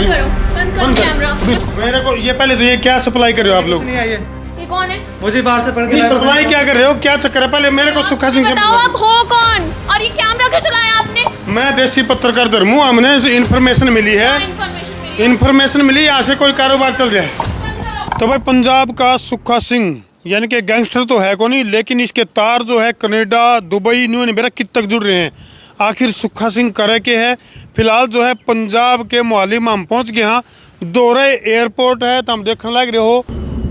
करो, बंद करो कैमरा। मेरे को ये पहले तो ये क्या सप्लाई कर रहे हो आप लोग? नहीं आई है, ये कौन है? मुझे बाहर से पढ़ के ये लाया सप्लाई क्या कर रहे हो? क्या चक्कर है? पहले मेरे को सुखा सिंह से बताओ आप हो कौन और ये कैमरा क्यों चलाया आपने? मैं देसी पत्रकार धर्मू, हमने इन्फॉर्मेशन मिली है, इन्फॉर्मेशन मिली यहाँ से कोई कारोबार चल जाए। तो भाई पंजाब का सुखा सिंह यानी कि गैंगस्टर तो है को नहीं, लेकिन इसके तार जो है कनाडा, दुबई, न्यू मेरा कित तक जुड़ रहे हैं। आखिर सुखा सिंह करे के है। फिलहाल जो है पंजाब के मोहाली में हम पहुँच गए। हाँ, दोरे एयरपोर्ट है तो हम देखने लग रहे हो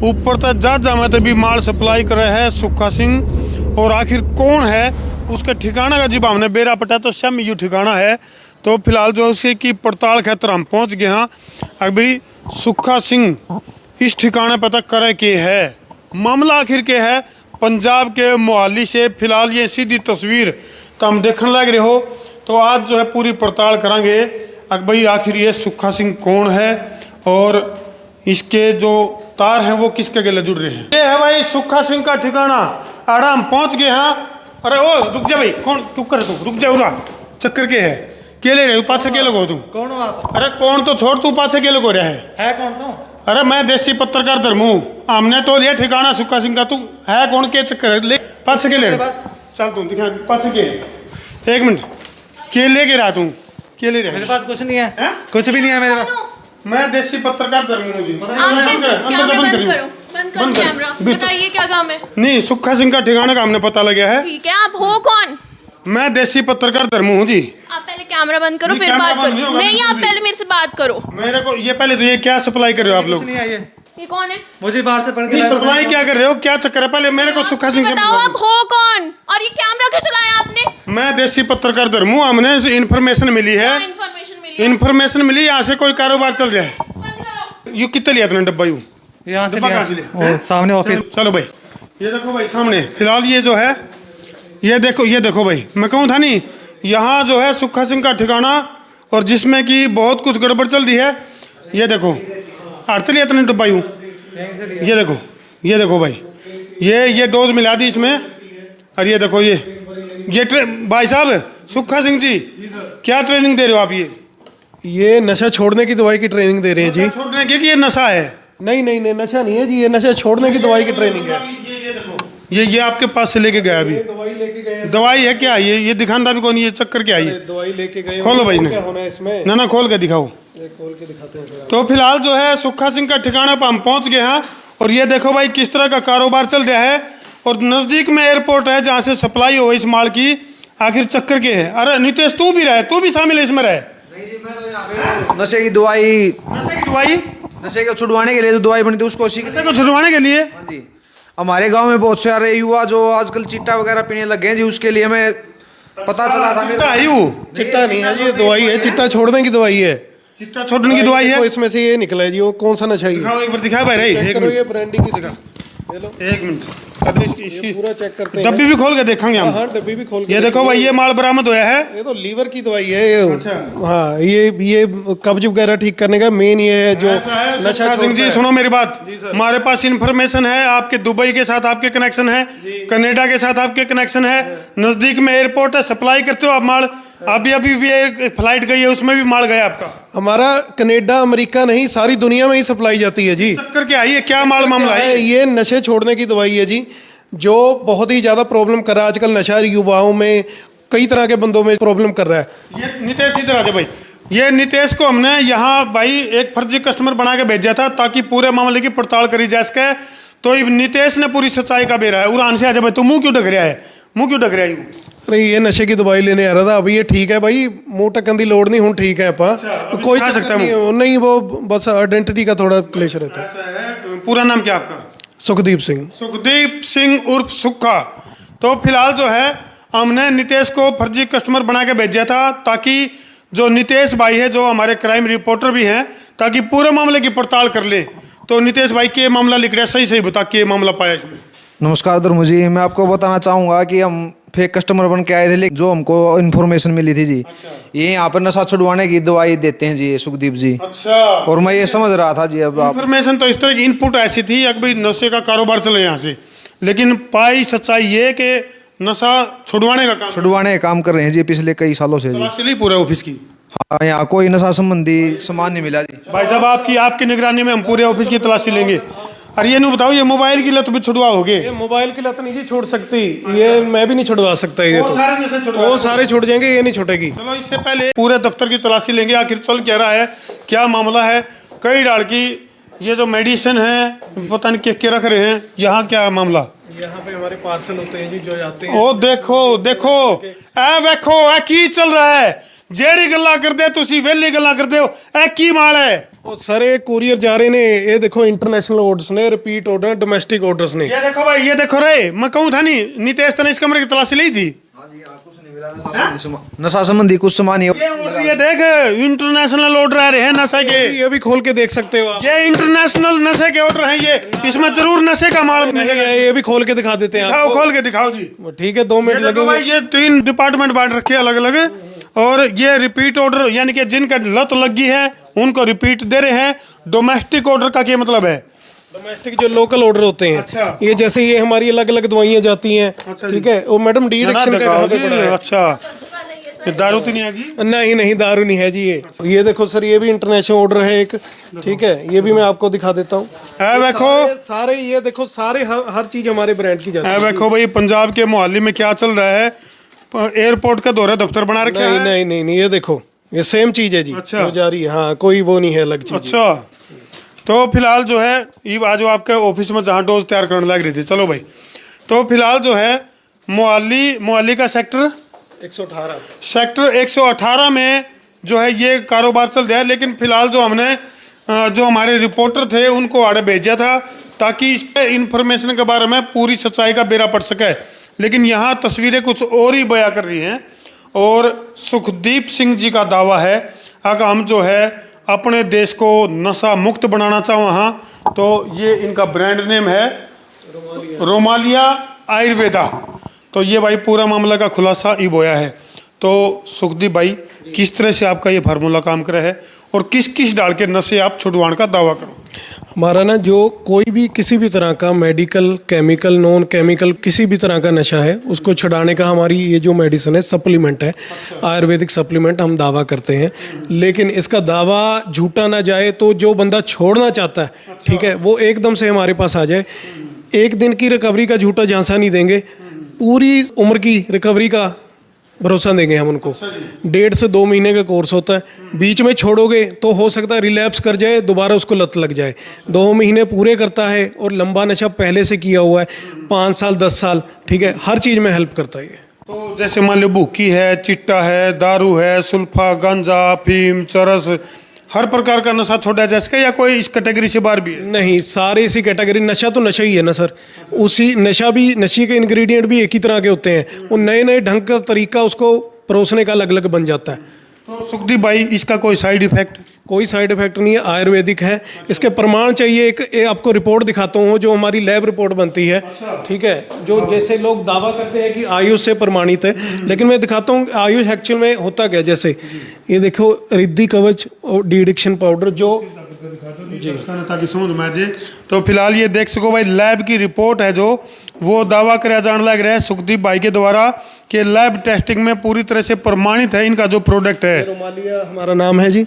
ऊपर तक जा जामे तभी माल सप्लाई करे है सुखा सिंह। और आखिर कौन है उसके ठिकाना का जब हमने बेरा पटा तो शम यू ठिकाना है। तो फिलहाल जो उसके की पड़ताल खातर हम पहुँच गए। हाँ, अभी सुखा सिंह इस ठिकाने पता करे के है। मामला आखिर के है पंजाब के मोहाली से। फिलहाल ये सीधी तस्वीर तो हम देखने लग रहे हो। तो आज जो है पूरी पड़ताल करांगे भाई आखिर ये सुखा सिंह कौन है और इसके जो तार हैं वो किसके गले जुड़ रहे हैं। ये है भाई सुखा सिंह का ठिकाना। अड़ा हम पहुंच गए। हाँ, अरे ओ रुक जा भाई, कौन तू कर, तू रुक जा, उरा चक्कर के है के ले रहे हो? पाछे के लगो तुम? कौन हो आप? अरे कौन तो छोड़, तू पाछे के लगो रहा है कौन तो? अरे मैं देसी पत्रकार धर्मू, हमने तो लिया ठिकाना सुखा सिंह का। तू है कौन के चक्कर है? ले पाछे के ले चल, तुम दिखा पाछे के। एक मिनट, के लेके रहा तू? के ले रहा? मेरे पास कुछ नहीं है, कुछ भी नहीं है मेरे पास। मैं देसी पत्रकार धर्मू हूँ जी। बंद करो कैमरा। बताइए क्या काम है? नहीं, सुखा सिंह का ठिकाना का हमने पता लगा है। ठीक है, आप हो कौन? मैं देसी पत्रकार धर्मू हूँ जी। आप पहले कैमरा बंद करो नहीं, फिर कैमरा बात बंद करो। नहीं होगा, नहीं, आप बिल्कुल पहले मेरे से बात करो। मेरे को ये पहले तो ये क्या सप्लाई कर रहे हो आप लोग? कुछ नहीं आई है, ये कौन है? मुझे बाहर से पढ़ के नहीं, लाया। सप्लाई क्या कर रहे हो? क्या चक्कर है? पहले मेरे को सुखा सिंह से बताओ आप हो कौन और ये कैमरा क्यों चलाया आपने? मैं देसी पत्रकार धर्मू, हमने इन्फॉर्मेशन मिली है, इन्फॉर्मेशन मिली यहाँ से कोई कारोबार चल जाए। यू कितने लिया था डब्बा? यू यहाँ से डब्बा लिया, कहाँ से लिया? वो सामने ऑफिस। चलो भाई, ये देखो भाई सामने। फिलहाल ये जो है ये देखो भाई, मैं कहूँ था नहीं यहाँ जो है सुखा सिंह का ठिकाना और जिसमें कि बहुत कुछ गड़बड़ चल रही है। ये देखो आरते लिया इतने डब्बा यूँ। ये देखो भाई, ये डोज मिला दी इसमें। और ये देखो ये भाई साहब सुखा सिंह जी, क्या ट्रेनिंग दे रहे हो आप? ये नशा छोड़ने की दवाई की ट्रेनिंग दे रहे हैं जी। छोड़ने की कि ये नशा है? नहीं नहीं नहीं, नशा नहीं है जी, ये नशा छोड़ने की दवाई की ट्रेनिंग है। ये देखो, ये आपके पास से लेके गया अभी। दवाई लेके गए हैं। दवाई है क्या? ये दिखाना भी कौन? ये चक्कर क्या है? दवाई लेके गए। खोलो भाई ने। क्या होना है इसमें? ना खोल के दिखाओ। खोल के दिखाते हैं। तो फिलहाल जो है सुखा सिंह का ठिकाना पर हम पहुंच गए हैं। और ये देखो भाई किस तरह का कारोबार चल रहा है। और नज़दीक में एयरपोर्ट है जहाँ से सप्लाई हो इस माल की। आखिर चक्कर के है? अरे नितेश तू भी रहे, तू भी शामिल है इसमें रहे। नशे की दवाई, नशे को छुड़वाने के लिए जो दवाई बनी थी उसको को छुड़वाने के लिए। हाँ जी, हमारे गांव में बहुत सारे युवा जो आजकल चिट्टा वगैरह पीने लग गए हैं जी, उसके लिए मैं पता चला था। चिट्टा है यू? चिट्टा नहीं है जी, ये दवाई है, चिट्टा छोड़ने की दवाई है। चिट्टा छोड़ने की दवाई है? इसमें से ये निकला है जी। वो कौन सा नशा है? दिखाओ एक बार, दिखाओ भाई। चेक एक करो, मिनट, ये ब्रांडी की दिखा। ये लो, एक मिनट, इसकी पूरा चेक करते हैं। डब्बी भी खोल के देखेंगे हम। हाँ, डब्बी भी खोल के। ये देखो भाई, ये माल बरामद हुआ है। ये तो लीवर की दवाई है ये। अच्छा। हाँ, ये कब्ज वगैरह ठीक करने का मेन ये है जो नशा सुखा सिंह जी। सुनो मेरी बात, हमारे पास इन्फॉर्मेशन है आपके दुबई के साथ आपके कनेक्शन है, कनाडा के साथ आपके कनेक्शन है, नजदीक में एयरपोर्ट है, सप्लाई करते हो आप माल। अभी भी एक फ्लाइट गई है, उसमें भी माल गया आपका। हमारा कनाडा, अमेरिका नहीं, सारी दुनिया में ही सप्लाई जाती है जी। चक्कर क्या है? ये क्या माल मामला है? ये नशे छोड़ने की दवाई है जी, जो बहुत ही ज़्यादा प्रॉब्लम कर रहा है आजकल। नशा युवाओं में, कई तरह के बंदों में प्रॉब्लम कर रहा है। ये नितेश इधर आ जाओ भाई। ये नितेश को हमने यहाँ भाई एक फर्जी कस्टमर बना के भेजा था ताकि पूरे मामले की पड़ताल करी जा सके। तो नितेश ने पूरी सच्चाई का बेरा है। उड़ान से आ जाए भाई, तू मुँह क्यों ढक रहा है? मुँह क्यों ढक रहा है? अरे ये नशे की दवाई लेने आ रहा था। अभी ये ठीक है भाई, मुँह टकन की लोड़ नहीं, हूँ ठीक है आप। कोई खा सकता है नहीं, वो बस आइडेंटिटी का थोड़ा क्लेश रहता है। पूरा नाम क्या आपका? सुखदीप सिंह। सुखदीप सिंह उर्फ सुखा। तो फिलहाल जो है हमने नितेश को फर्जी कस्टमर बना के भेजा था ताकि जो नितेश भाई है, जो हमारे क्राइम रिपोर्टर भी हैं, ताकि पूरे मामले की पड़ताल कर ले। तो नितेश भाई के मामला लिख रहा है, सही बता के मामला पाया इसमें। नमस्कार धर्मू जी, मैं आपको बताना चाहूँगा कि हम फेक कस्टमर बन के आए थे, लेकिन जो हमको इन्फॉर्मेशन मिली थी जी। ये यहाँ पर नशा छुड़वाने की दवाई देते हैं जी सुखदीप जी। अच्छा। और मैं ये समझ रहा था जी, अब आप इन्फॉर्मेशन तो इस तरह की इनपुट ऐसी थी कि भाई नशे का कारोबार चले यहाँ से, लेकिन पाई सच्चाई ये कि नशा छुड़वाने का काम छुड़वाने का काम कर रहे हैं जी पिछले कई सालों से जी। तलाशी ली पूरे ऑफिस की। हाँ, यहाँ कोई नशा संबंधी सामान नहीं मिला जी। भाई साहब आपकी निगरानी में हम पूरे ऑफिस की तलाशी लेंगे। और ये नहीं बताओ, ये मोबाइल की लत भी छुड़वाओगे? ये मोबाइल की लत नहीं जी छोड़ सकती, ये मैं भी नहीं छुड़वा सकता। ये वो तो सारे नशे छुड़वा वो सारे छूट जाएंगे, ये नहीं छूटेगी। चलो इससे पहले पूरे दफ्तर की तलाशी लेंगे, आखिर चल क्या रहा है, क्या मामला है। कई डाल की ये जो मेडिसिन है पता नहीं के रख रहे हैं, यहाँ क्या मामला? यहाँ पे हमारे पार्सल होते हैं जी जो जाते हैं। ओ देखो देखो ए वेखो ए की चल रहा है, जेड़ी गल्ला करदे तुसी वेली गल्ला करदे हो, ए की माल है? ओ सर ये कुरियर जा रहे ने, ये देखो इंटरनेशनल ऑर्डर्स ने, रिपीट ऑर्डर, डोमेस्टिक ऑर्डर्स ने। ये देखो भाई, ये देखो रे, मैं कहूँ था नहीं नितेश ने इस कमरे की तलाशी ली थी। नशा संबंधी कुछ सामान ही ये देख इंटरनेशनल ऑर्डर आ रहे हैं नशे के, ये भी खोल के देख सकते हो आप। ये इंटरनेशनल नशे के ऑर्डर हैं ये, इसमें जरूर नशे का माल मिलेगा। ये भी खोल के दिखा देते हैं दिखाओ, आपको। खोल के दिखाओ जी। ठीक है, 2 मिनट ये देखो भाई, लगेंगे। ये 3 डिपार्टमेंट बांट रखे हैं अलग अलग, और ये रिपीट ऑर्डर यानी कि जिनका लत लगी है उनको रिपीट दे रहे हैं। डोमेस्टिक ऑर्डर का क्या मतलब है? डोमेस्टिक जो लोकल ऑर्डर होते हैं। अच्छा। ये जैसे ये हमारी अलग अलग दवाइयाँ जाती हैं। ठीक है, वो मैडम डी एडिक्शन का कहाँ पे पड़ा है? अच्छा, ये दारू तो नहीं आएगी? नहीं दारू नहीं है जी। ये देखो सर, ये भी इंटरनेशनल ऑर्डर है एक। ठीक है, ये भी मैं आपको दिखा देता हूँ। देखो सारे ये देखो, सारे हर चीज हमारे ब्रांड की जाती है। देखो भाई, पंजाब के मोहाली में क्या चल रहा है, एयरपोर्ट का दौरा दफ्तर बना रखा है। नहीं, ये देखो, ये सेम चीज है जी। अच्छा। जो जा रही है, हाँ, कोई वो नहीं है अलग चीज। अच्छा, तो फिलहाल जो है ये आज आपके ऑफिस में जहाँ डोज तैयार करने लग रही थी, चलो भाई, तो फिलहाल जो है मोहाली का सेक्टर 118 में जो है ये कारोबार चल रहा है। लेकिन फिलहाल जो हमने जो हमारे रिपोर्टर थे उनको आड़े भेजा था ताकि इस पे इंफॉर्मेशन के बारे में पूरी सच्चाई का बेड़ा पड़ सके, लेकिन यहाँ तस्वीरें कुछ और ही बयां कर रही हैं। और सुखदीप सिंह जी का दावा है अगर हम जो है अपने देश को नशा मुक्त बनाना चाहो हाँ, तो ये इनका ब्रांड नेम है रोमालिया आयुर्वेदा। तो ये भाई पूरा मामला का खुलासा ई बोया है। तो सुखदीप भाई, किस तरह से आपका ये फार्मूला काम कर रहा है और किस किस डाल के नशे आप छुड़वाने का दावा करो? हमारा ना जो कोई भी किसी भी तरह का मेडिकल, केमिकल, नॉन केमिकल किसी भी तरह का नशा है उसको छुड़ाने का हमारी ये जो मेडिसिन है, सप्लीमेंट है, आयुर्वेदिक सप्लीमेंट हम दावा करते हैं। लेकिन इसका दावा झूठा ना जाए, तो जो बंदा छोड़ना चाहता है, ठीक है, वो एकदम से हमारे पास आ जाए। एक दिन की रिकवरी का झूठा झांसा नहीं देंगे, पूरी उम्र की रिकवरी का भरोसा देंगे हम उनको। 1.5 से 2 महीने का कोर्स होता है। बीच में छोड़ोगे तो हो सकता है रिलैप्स कर जाए, दोबारा उसको लत लग जाए। 2 महीने पूरे करता है और लंबा नशा पहले से किया हुआ है, 5 साल 10 साल, ठीक है, हर चीज़ में हेल्प करता है ये। तो जैसे मान लो भूकी है, चिट्टा है, दारू है, सुल्फा, गांजा, अफीम, चरस, हर प्रकार का नशा छोड़ा जा सके या कोई इस कैटेगरी से बाहर भी है? नहीं, सारे इसी कैटेगरी। नशा तो नशा ही है ना सर, उसी नशे के इंग्रेडिएंट भी एक ही तरह के होते हैं, वो नए नए ढंग का तरीका उसको परोसने का अलग अलग बन जाता है। तो सुखदीप भाई, इसका कोई साइड इफेक्ट? कोई साइड इफेक्ट नहीं है, आयुर्वेदिक है। इसके प्रमाण चाहिए, एक आपको रिपोर्ट दिखाता हूँ जो हमारी लैब रिपोर्ट बनती है। ठीक है, जो जैसे लोग दावा करते हैं कि आयुष से प्रमाणित है, लेकिन मैं दिखाता हूँ आयुष एक्चुअल में होता क्या। जैसे ये देखो, रिद्धि कवच और डी एडिक्शन पाउडर जो जी, ताकि समझ में आ जाए। तो फिलहाल ये देख सको भाई, लैब की रिपोर्ट है जो वो दावा कराया जाने लग रहा है सुखदीप भाई के द्वारा कि लैब टेस्टिंग में पूरी तरह से प्रमाणित है इनका जो प्रोडक्ट है। रोमालिया हमारा नाम है जी,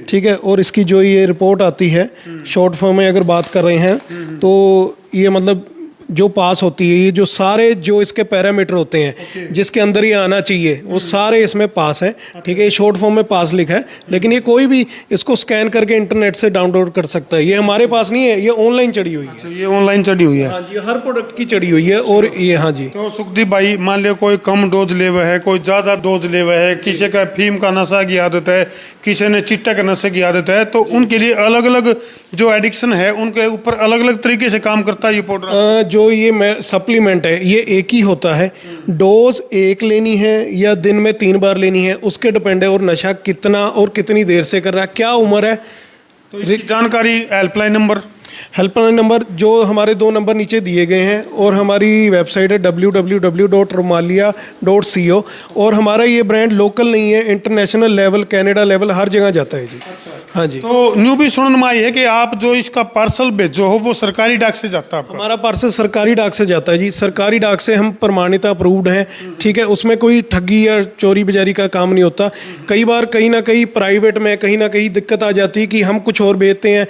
ठीक है। और इसकी जो ये रिपोर्ट आती है शॉर्ट फॉर्म में अगर बात कर रहे हैं, तो ये मतलब जो पास होती है, ये जो सारे जो इसके पैरामीटर होते हैं जिसके अंदर ये आना चाहिए, वो सारे इसमें पास है। ठीक है, ये शॉर्ट फॉर्म में पास लिखा है, लेकिन ये कोई भी इसको स्कैन करके इंटरनेट से डाउनलोड कर सकता है। ये हमारे पास नहीं है, ये ऑनलाइन चढ़ी हुई है। ये ऑनलाइन चढ़ी हुई है? हाँ जी, हर प्रोडक्ट की चढ़ी हुई है। और ये, हाँ जी। तो सुखदीप भाई, मान लियो कोई कम डोज ले हुआ है, कोई ज़्यादा डोज ले हुआ है, किसी का फीम का नशा की आदत है, किसी ने चिट्टा का नशे की आदत है, तो उनके लिए अलग अलग जो एडिक्शन है उनके ऊपर अलग अलग तरीके से काम करता है ये पाउडर। जो ये सप्लीमेंट है, ये एक ही होता है। डोज एक लेनी है या दिन में 3 बार लेनी है, उसके डिपेंड है। और नशा कितना और कितनी देर से कर रहा है, क्या उम्र है, तो इसकी जानकारी हेल्पलाइन नंबर हेल्पलाइन नंबर जो हमारे 2 नंबर नीचे दिए गए हैं, और हमारी वेबसाइट है www.romalia.co, और हमारा ये ब्रांड लोकल नहीं है, इंटरनेशनल लेवल, कनाडा लेवल, हर जगह जाता है जी। हाँ जी। तो न्यू भी सुनने में आई है कि आप जो इसका पार्सल भेजो हो वो सरकारी डाक से जाता है आपका? हमारा पार्सल सरकारी डाक से जाता है जी। सरकारी डाक से हम प्रमाणित अप्रूव्ड हैं, ठीक है। उसमें कोई ठगी या चोरी बेजारी का काम नहीं होता। कई बार कहीं ना कहीं प्राइवेट में कहीं ना कहीं दिक्कत आ जाती है कि हम कुछ और भेजते हैं,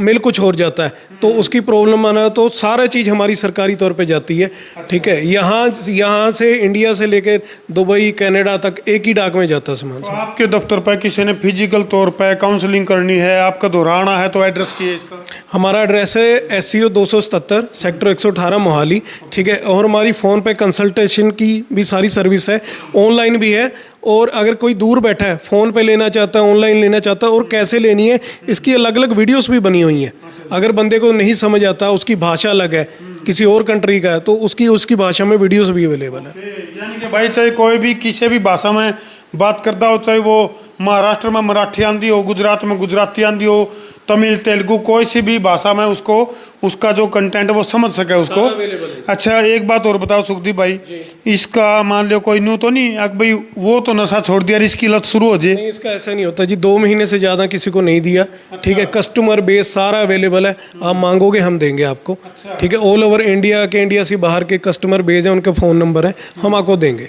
मिल कुछ और जाता है, तो उसकी प्रॉब्लम आना, तो सारा चीज़ हमारी सरकारी तौर पे जाती है, ठीक है। यहाँ से इंडिया से लेकर दुबई कनाडा तक एक ही डाक में जाता है सामान। तो आपके दफ्तर पर किसी ने फिजिकल तौर पर काउंसलिंग करनी है, आपका दोहराना है, तो एड्रेस की है इसका? हमारा एड्रेस है SCO 277 सेक्टर 118 मोहाली, ठीक है। और हमारी फ़ोन पे कंसल्टेशन की भी सारी सर्विस है, ऑनलाइन भी है। और अगर कोई दूर बैठा है, फ़ोन पे लेना चाहता है, ऑनलाइन लेना चाहता है, और कैसे लेनी है, इसकी अलग अलग वीडियोस भी बनी हुई हैं। अगर बंदे को नहीं समझ आता, उसकी भाषा अलग है, किसी और कंट्री का है, तो उसकी भाषा में वीडियोस भी अवेलेबल है। यानी कि भाई चाहे कोई भी किसी भी भाषा में बात करता हो, चाहे वो महाराष्ट्र में मराठी आंदी हो, गुजरात में गुजराती आंदी हो, तमिल तेलुगु, कोई सी भी भाषा में उसको उसका जो कंटेंट है वो समझ सके उसको। अच्छा, एक बात और बताओ सुखदीप भाई, इसका मान लो कोई न्यू तो नहीं भाई वो तो नशा छोड़ दिया, इसकी लत शुरू हो जाए? नहीं, इसका ऐसा नहीं होता जी। 2 महीने से ज़्यादा किसी को नहीं दिया, ठीक है। कस्टमर बेस सारा अवेलेबल है, आप मांगोगे हम देंगे आपको, ठीक है। ऑल ओवर इंडिया के, इंडिया से बाहर के कस्टमर बेस हैं, उनके फ़ोन नंबर हैं, हम आपको देंगे।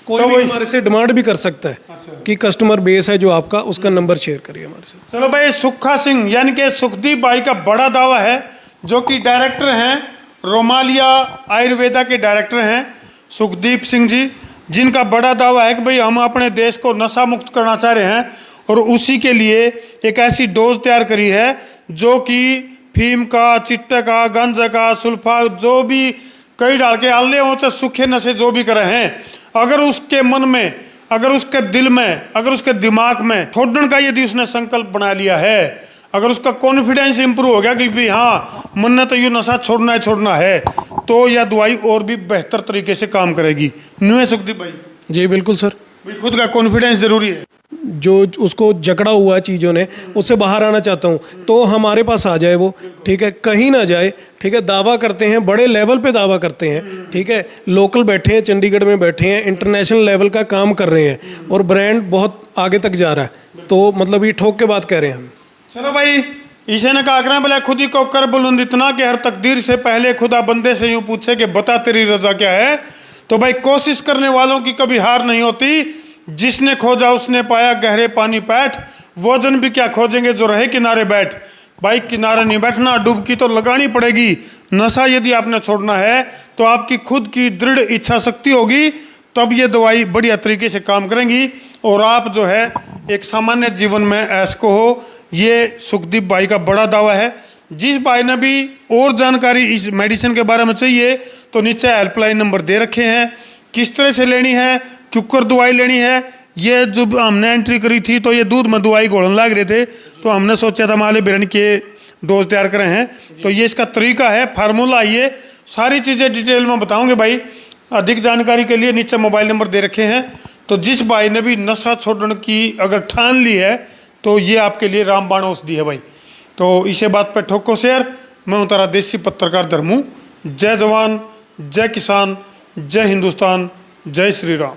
कोई भी हमारे से डिमांड भी कर सकता है कि कस्टमर बेस है जो आपका, उसका नंबर शेयर करिए हमारे से। चलो भाई, सुखा सिंह यानी कि सुखदीप भाई का बड़ा दावा है, जो कि डायरेक्टर हैं रोमालिया आयुर्वेदा के डायरेक्टर हैं सुखदीप सिंह जी, जिनका बड़ा दावा है कि भाई हम अपने देश को नशा मुक्त करना चाह रहे हैं, और उसी के लिए एक ऐसी डोज तैयार करी है जो कि फीम का, चिट्टे का, गांजा का, सुल्फा, जो भी कई डाल के आले हो, चाहे सूखे नशे जो भी करे हैं, अगर उसके मन में, अगर उसके दिल में, अगर उसके दिमाग में छोड़ने का यदि उसने संकल्प बना लिया है, अगर उसका कॉन्फिडेंस इंप्रूव हो गया कि भाई हाँ मन ने तो ये नशा छोड़ना है, तो यह दवाई और भी बेहतर तरीके से काम करेगी। न्यू है सुखदीप भाई? जी बिल्कुल सर। भाई खुद का कॉन्फिडेंस जरूरी है। जो उसको जकड़ा हुआ है चीज़ों ने, उससे बाहर आना चाहता हूँ, तो हमारे पास आ जाए वो, ठीक है। कहीं ना जाए, ठीक है। दावा करते हैं, बड़े लेवल पे दावा करते हैं, ठीक है। लोकल बैठे हैं, चंडीगढ़ में बैठे हैं, इंटरनेशनल लेवल का काम कर रहे हैं, और ब्रांड बहुत आगे तक जा रहा है, तो मतलब ये ठोक के बात कह रहे हैं हम। चलो भाई, इसे ने कहा करें भले खुद ही को कर बुलंद इतना कि हर तकदीर से पहले खुदा बंदे से यूँ पूछे कि बता तेरी रजा क्या है। तो भाई कोशिश करने वालों की कभी हार नहीं होती, जिसने खोजा उसने पाया गहरे पानी पैठ, वो जन भी क्या खोजेंगे जो रहे किनारे बैठ। भाई किनारे नहीं बैठना, डुबकी तो लगानी पड़ेगी। नशा यदि आपने छोड़ना है तो आपकी खुद की दृढ़ इच्छा शक्ति होगी, तब ये दवाई बढ़िया तरीके से काम करेंगी, और आप जो है एक सामान्य जीवन में ऐश को हो। ये सुखदीप भाई का बड़ा दावा है। जिस भाई ने भी और जानकारी इस मेडिसिन के बारे में चाहिए तो नीचे हेल्पलाइन नंबर दे रखे हैं, किस तरह से लेनी है, क्यों दवाई लेनी है। ये जो हमने एंट्री करी थी तो ये दूध में दवाई घोड़न लग रहे थे, तो हमने सोचा था माले बिरन के डोज तैयार करे हैं, तो ये इसका तरीका है, फार्मूला। ये सारी चीज़ें डिटेल में बताऊंगे भाई। अधिक जानकारी के लिए नीचे मोबाइल नंबर दे रखे हैं। तो जिस भाई ने भी नशा छोड़ने की अगर ठान ली है तो ये आपके लिए रामबाण औषधि है भाई। तो इसे बात पर ठोको शेयर। मैं हूँ तारा देसी पत्रकार धर्मू। जय जवान, जय किसान, जय हिंदुस्तान, जय श्री राम।